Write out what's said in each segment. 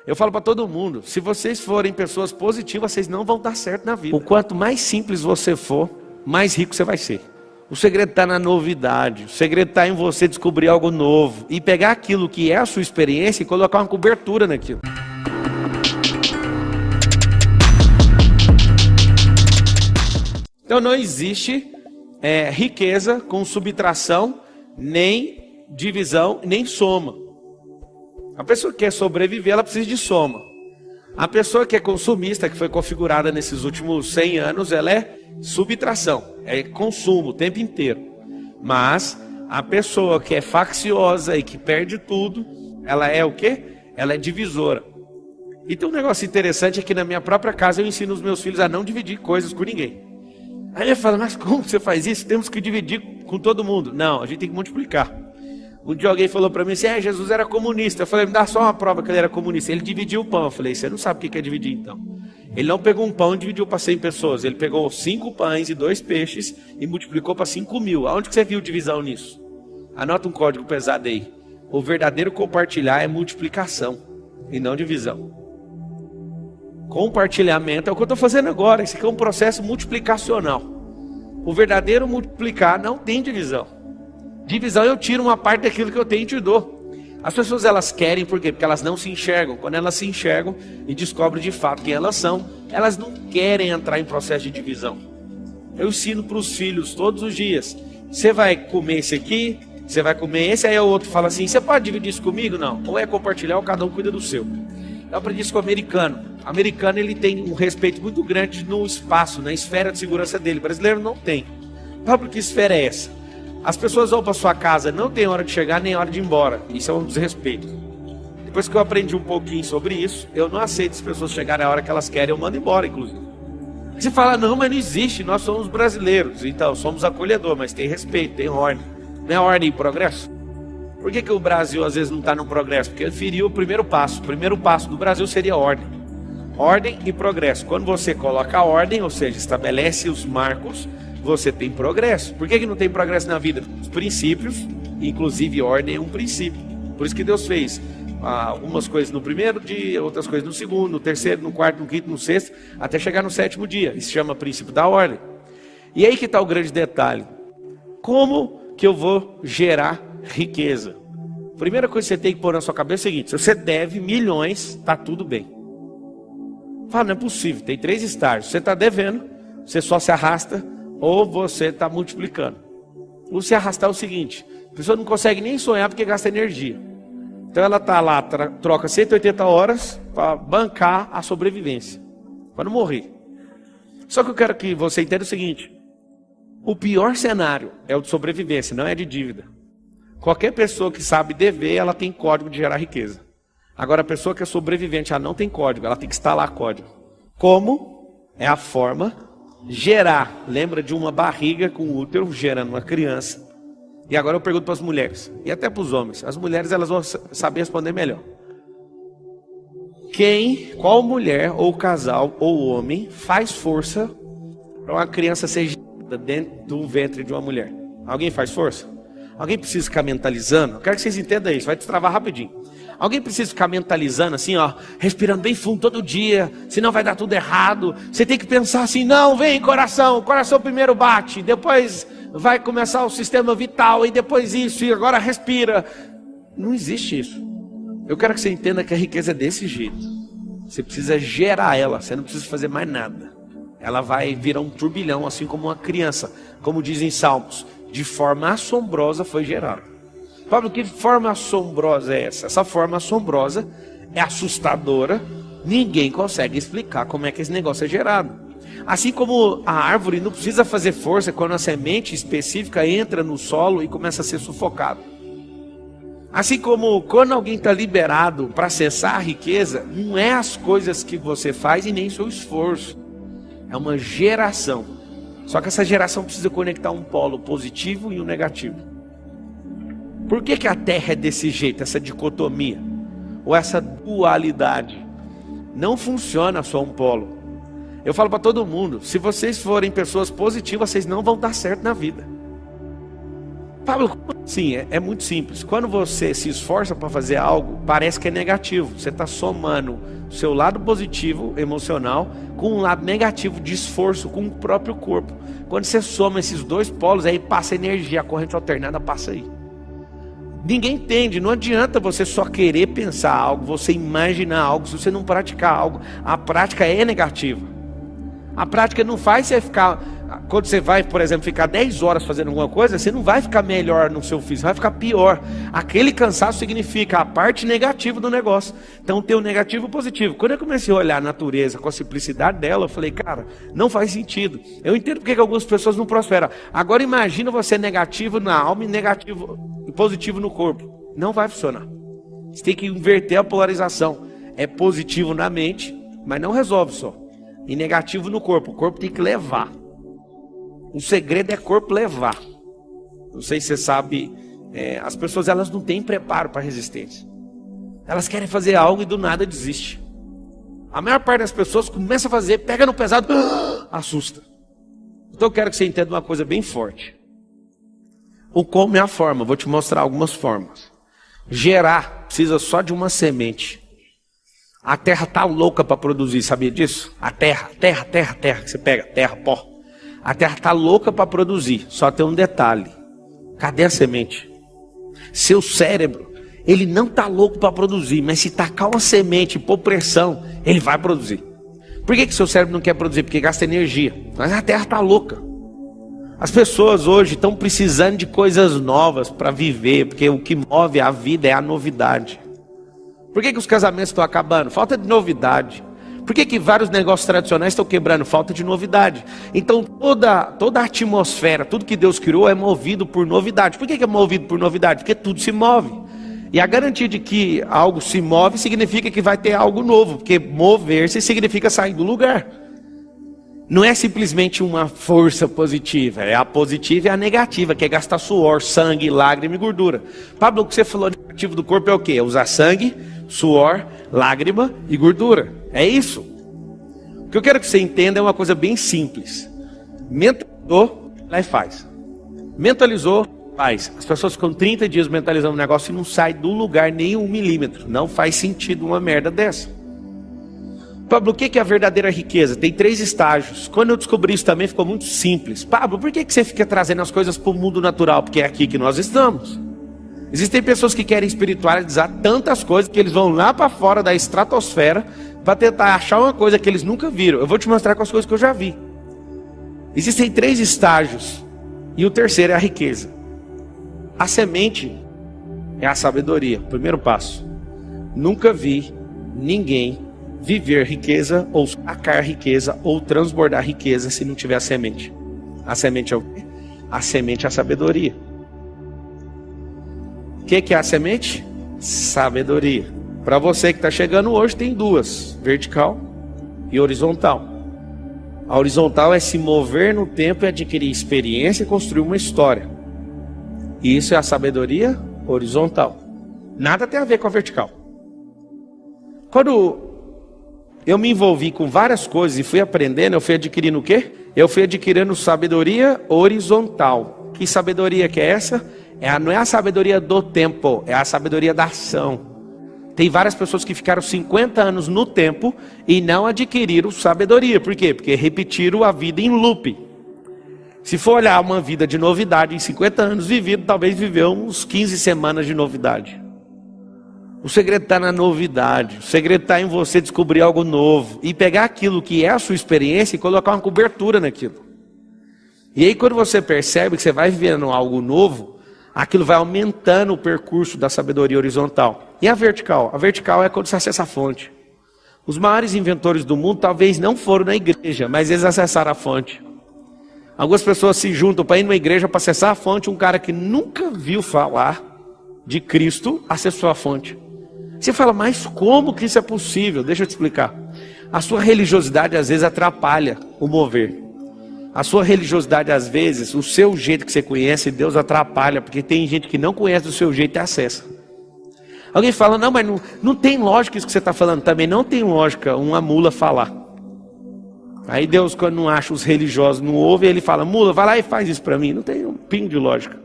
Eu falo para todo mundo, se vocês forem pessoas positivas, vocês não vão dar certo na vida. O quanto mais simples você for, mais rico você vai ser. O segredo está na novidade, o segredo está em você descobrir algo novo e pegar aquilo que é a sua experiência e colocar uma cobertura naquilo. Então não existe riqueza com subtração, nem divisão, nem soma. A pessoa que quer sobreviver, ela precisa de soma. A pessoa que é consumista, que foi configurada nesses últimos 100 anos, ela é subtração, é consumo o tempo inteiro. Mas a pessoa que é facciosa e que perde tudo, ela é o quê? Ela é divisora. E tem um negócio interessante é que na minha própria casa eu ensino os meus filhos a não dividir coisas com ninguém. Aí eu falo, mas como você faz isso? Temos que dividir com todo mundo. Não, a gente tem que multiplicar. Um dia alguém falou para mim assim, Jesus era comunista. Eu falei, me dá só uma prova que ele era comunista. Ele dividiu o pão. Eu falei, você não sabe o que é dividir então. Ele não pegou um pão e dividiu para 100 pessoas. Ele pegou 5 pães e 2 peixes e multiplicou para 5.000. Aonde que você viu divisão nisso? Anota um código pesado aí. O verdadeiro compartilhar é multiplicação e não divisão. Compartilhamento é o que eu estou fazendo agora. Esse aqui é um processo multiplicacional. O verdadeiro multiplicar não tem divisão. Divisão eu tiro uma parte daquilo que eu tenho e te dou. As pessoas elas querem, por quê? Porque elas não se enxergam. Quando elas se enxergam e descobrem de fato quem elas são, elas não querem entrar em processo de divisão. Eu ensino para os filhos todos os dias. Você vai comer esse aqui, você vai comer esse, aí o outro fala assim, você pode dividir isso comigo? Não. Ou é compartilhar ou cada um cuida do seu. Eu aprendi isso com o americano. O americano ele tem um respeito muito grande no espaço, na esfera de segurança dele. O brasileiro não tem. Sabe que esfera é essa? As pessoas vão para sua casa, não tem hora de chegar nem hora de ir embora. Isso é um desrespeito. Depois que eu aprendi um pouquinho sobre isso, eu não aceito as pessoas chegarem a hora que elas querem, eu mando embora, inclusive. Você fala, não, mas não existe, nós somos brasileiros. Então, somos acolhedor, mas tem respeito, tem ordem. Não é ordem e progresso? Por que o Brasil às vezes não está no progresso? Porque ele feriu o primeiro passo. O primeiro passo do Brasil seria ordem. Ordem e progresso. Quando você coloca a ordem, ou seja, estabelece os marcos, você tem progresso. Por que não tem progresso na vida? Os princípios, inclusive ordem é um princípio. Por isso que Deus fez algumas coisas no primeiro dia, outras coisas no segundo, no terceiro, no quarto, no quinto, no sexto, até chegar no 7º dia. Isso se chama princípio da ordem. E aí que está o grande detalhe. Como que eu vou gerar riqueza? Primeira coisa que você tem que pôr na sua cabeça é o seguinte, se você deve milhões, está tudo bem. Fala, não é possível, tem 3 estágios. Você está devendo, você só se arrasta, ou você está multiplicando. O se arrastar é o seguinte, a pessoa não consegue nem sonhar porque gasta energia. Então ela está lá, troca 180 horas para bancar a sobrevivência, para não morrer. Só que eu quero que você entenda o seguinte, o pior cenário é o de sobrevivência, não é de dívida. Qualquer pessoa que sabe dever, ela tem código de gerar riqueza. Agora a pessoa que é sobrevivente, ela não tem código, ela tem que instalar código. Como? É a forma gerar, lembra de uma barriga com útero gerando uma criança. E agora eu pergunto para as mulheres e até para os homens. As mulheres elas vão saber responder melhor. Qual mulher ou casal ou homem faz força para uma criança ser gerada dentro do ventre de uma mulher? Alguém faz força? Alguém precisa ficar mentalizando? Eu quero que vocês entendam isso, vai destravar rapidinho. Alguém precisa ficar mentalizando assim, ó, respirando bem fundo todo dia, senão vai dar tudo errado. Você tem que pensar assim, não, vem coração, o coração primeiro bate, depois vai começar o sistema vital, e depois isso, e agora respira. Não existe isso. Eu quero que você entenda que a riqueza é desse jeito. Você precisa gerar ela, você não precisa fazer mais nada. Ela vai virar um turbilhão, assim como uma criança, como dizem Salmos, de forma assombrosa foi gerada. Pablo, que forma assombrosa é essa? Essa forma assombrosa é assustadora. Ninguém consegue explicar como é que esse negócio é gerado. Assim como a árvore não precisa fazer força quando a semente específica entra no solo e começa a ser sufocado. Assim como quando alguém está liberado para acessar a riqueza, não é as coisas que você faz e nem seu esforço. É uma geração. Só que essa geração precisa conectar um polo positivo e um negativo. Por que a Terra é desse jeito, essa dicotomia? Ou essa dualidade? Não funciona só um polo. Eu falo para todo mundo, se vocês forem pessoas positivas, vocês não vão dar certo na vida. Pablo, Sim, é muito simples. Quando você se esforça para fazer algo, parece que é negativo. Você está somando o seu lado positivo, emocional, com um lado negativo de esforço com o próprio corpo. Quando você soma esses dois polos, aí passa energia, a corrente alternada passa aí. Ninguém entende, não adianta você só querer pensar algo, você imaginar algo, se você não praticar algo. A prática é negativa. A prática não faz você ficar... Quando você vai, por exemplo, ficar 10 horas fazendo alguma coisa, você não vai ficar melhor no seu físico, vai ficar pior. Aquele cansaço significa a parte negativa do negócio. Então tem o negativo e o positivo. Quando eu comecei a olhar a natureza com a simplicidade dela, eu falei, cara, não faz sentido. Eu entendo porque que algumas pessoas não prosperam. Agora imagina você negativo na alma e negativo e positivo no corpo. Não vai funcionar. Você tem que inverter a polarização. É positivo na mente, mas não resolve só. E negativo no corpo. O corpo tem que levar. O segredo é corpo levar. Não sei se você sabe, as pessoas elas não têm preparo para resistência. Elas querem fazer algo e do nada desiste. A maior parte das pessoas começa a fazer, pega no pesado, assusta. Então eu quero que você entenda uma coisa bem forte. O como é a forma, vou te mostrar algumas formas. Gerar precisa só de uma semente. A terra está louca para produzir, sabia disso? A terra, que você pega, terra, pó. A terra está louca para produzir, só tem um detalhe. Cadê a semente? Seu cérebro, ele não está louco para produzir, mas se tacar uma semente por pressão, ele vai produzir. Por que seu cérebro não quer produzir? Porque gasta energia. Mas a terra está louca. As pessoas hoje estão precisando de coisas novas para viver, porque o que move a vida é a novidade. Por que os casamentos estão acabando? Falta de novidade. Por que vários negócios tradicionais estão quebrando? Falta de novidade. Então toda a atmosfera, tudo que Deus criou é movido por novidade. Por que é movido por novidade? Porque tudo se move. E a garantia de que algo se move significa que vai ter algo novo. Porque mover-se significa sair do lugar. Não é simplesmente uma força positiva. É a positiva e a negativa, que é gastar suor, sangue, lágrima e gordura. Pablo, o que você falou negativo do corpo é o quê? É usar sangue, suor, lágrima e gordura. É isso. O que eu quero que você entenda é uma coisa bem simples. Mentalizou, lá e faz. Mentalizou, faz. As pessoas ficam 30 dias mentalizando um negócio e não sai do lugar nem 1 milímetro. Não faz sentido uma merda dessa. Pablo, o que é a verdadeira riqueza? Tem 3 estágios. Quando eu descobri isso também ficou muito simples. Pablo, por que você fica trazendo as coisas para o mundo natural? Porque é aqui que nós estamos. Existem pessoas que querem espiritualizar tantas coisas que eles vão lá para fora da estratosfera para tentar achar uma coisa que eles nunca viram. Eu vou te mostrar com as coisas que eu já vi. Existem 3 estágios. E o terceiro é a riqueza. A semente é a sabedoria. Primeiro passo. Nunca vi ninguém viver riqueza, ou sacar riqueza, ou transbordar riqueza se não tiver a semente. A semente é o quê? A semente é a sabedoria. O que é a semente? Sabedoria. Para você que está chegando hoje, tem 2, vertical e horizontal. A horizontal é se mover no tempo e adquirir experiência e construir uma história. E isso é a sabedoria horizontal. Nada tem a ver com a vertical. Quando eu me envolvi com várias coisas e fui aprendendo, eu fui adquirindo o quê? Eu fui adquirindo sabedoria horizontal. Que sabedoria que é essa? Não é a sabedoria do tempo, é a sabedoria da ação. Tem várias pessoas que ficaram 50 anos no tempo e não adquiriram sabedoria. Por quê? Porque repetiram a vida em loop. Se for olhar uma vida de novidade em 50 anos vivido, talvez viveu uns 15 semanas de novidade. O segredo está na novidade. O segredo está em você descobrir algo novo e pegar aquilo que é a sua experiência e colocar uma cobertura naquilo. E aí quando você percebe que você vai vivendo algo novo, aquilo vai aumentando o percurso da sabedoria horizontal. E a vertical? A vertical é quando você acessa a fonte. Os maiores inventores do mundo talvez não foram na igreja, mas eles acessaram a fonte. Algumas pessoas se juntam para ir numa igreja para acessar a fonte. Um cara que nunca viu falar de Cristo acessou a fonte. Você fala, mas como que isso é possível? Deixa eu te explicar. A sua religiosidade às vezes atrapalha o mover. A sua religiosidade às vezes, o seu jeito que você conhece, Deus atrapalha, porque tem gente que não conhece do seu jeito e acessa. Alguém fala, não, mas não tem lógica isso que você está falando. Também não tem lógica uma mula falar. Aí Deus, quando não acha os religiosos, não ouve, ele fala, mula, vai lá e faz isso para mim. Não tem um pingo de lógica.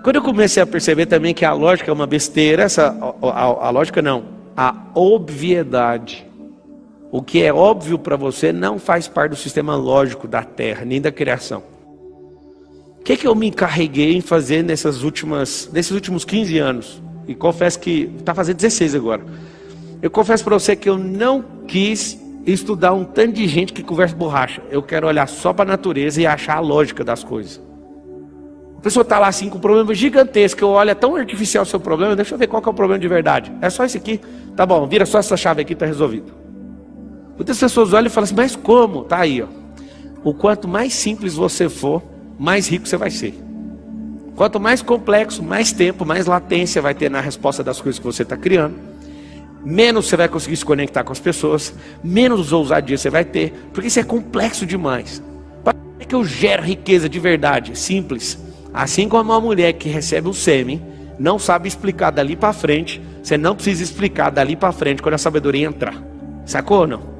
Quando eu comecei a perceber também que a lógica é uma besteira, a lógica não, a obviedade. O que é óbvio para você não faz parte do sistema lógico da Terra, nem da criação. O que eu me encarreguei em fazer nesses últimos 15 anos? E confesso que está fazendo 16 agora. Eu confesso para você que eu não quis estudar um tanto de gente que conversa borracha. Eu quero olhar só para a natureza e achar a lógica das coisas. A pessoa está lá assim com um problema gigantesco. Eu olho, é tão artificial o seu problema. Deixa eu ver qual que é o problema de verdade. É só esse aqui? Tá bom, vira só essa chave aqui, está resolvido. Muitas pessoas olham e falam assim, mas como? Tá aí, ó. O quanto mais simples você for, mais rico você vai ser. Quanto mais complexo, mais tempo, mais latência vai ter na resposta das coisas que você está criando. Menos você vai conseguir se conectar com as pessoas, menos ousadia você vai ter, porque isso é complexo demais. Para que eu gero riqueza de verdade? Simples. Assim como uma mulher que recebe um sêmen, não sabe explicar dali para frente, você não precisa explicar dali para frente quando a sabedoria entrar. Sacou ou não?